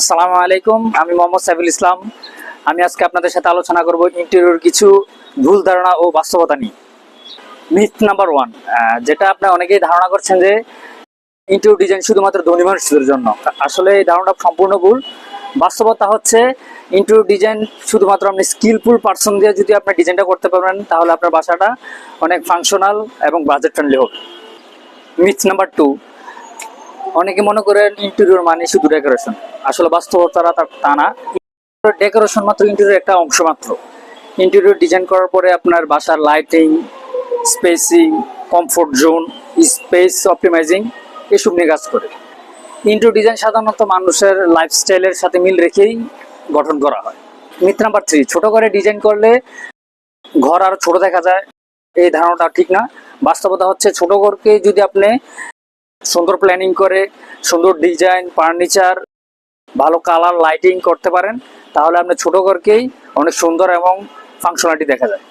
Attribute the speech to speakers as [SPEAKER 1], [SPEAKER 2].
[SPEAKER 1] আসসালামু আলাইকুম, আমি মোহাম্মদ সাইফুল ইসলাম। আমি আজকে আপনাদের সাথে আলোচনা করব ইন্টেরিয়র কিছু ভুল ধারণা ও বাস্তবতা নিয়ে। মিথ নাম্বার 1, যেটা আপনারা অনেকেই ধারণা করছেন যে ইন্টেরিয়র ডিজাইন শুধুমাত্র ধনী মানুষদের জন্য। আসলে এই ধারণাটা সম্পূর্ণ ভুল। বাস্তবতা হচ্ছে ইন্টেরিয়র ডিজাইন শুধুমাত্র আপনি স্কিলফুল পারসন দিয়ে যদি আপনি ডিজাইনটা করতে পারবেন, তাহলে আপনার বাসাটা অনেক ফাংশনাল এবং বাজেট ফ্রেন্ডলি হবে। মিথ নাম্বার 2, অনেকে মনে করেন ইন্টেরিয়র মানে শুধু ডেকোরেশন। আসলে বাস্তবতা তা না। ডেকোরেশন মাত্র ইন্টেরিয়র একটা অংশ মাত্র। ইন্টেরিয়র ডিজাইন করার পরে আপনার বাসার lighting, spacing, comfort zone, space optimising এসব নিয়ে কাজ করে। ইন্টেরিয়র ডিজাইন সাধারণত মানুষের লাইফস্টাইলের সাথে মিল রেখেই গঠন করা হয়। মিথ নাম্বার 3, ছোট করে ডিজাইন করলে ঘর আরো ছোট দেখা যায়। এই ধারণাটা ঠিক না। বাস্তবতা হচ্ছে ছোট ঘরকে যদি আপনি সুন্দর প্ল্যানিং করে সুন্দর ডিজাইন, ফার্নিচার, ভালো কালার, লাইটিং করতে পারেন, তাহলে আপনি ছোট ঘরকেই অনেক সুন্দর এবং ফাংশনালিটি দেখা যায়।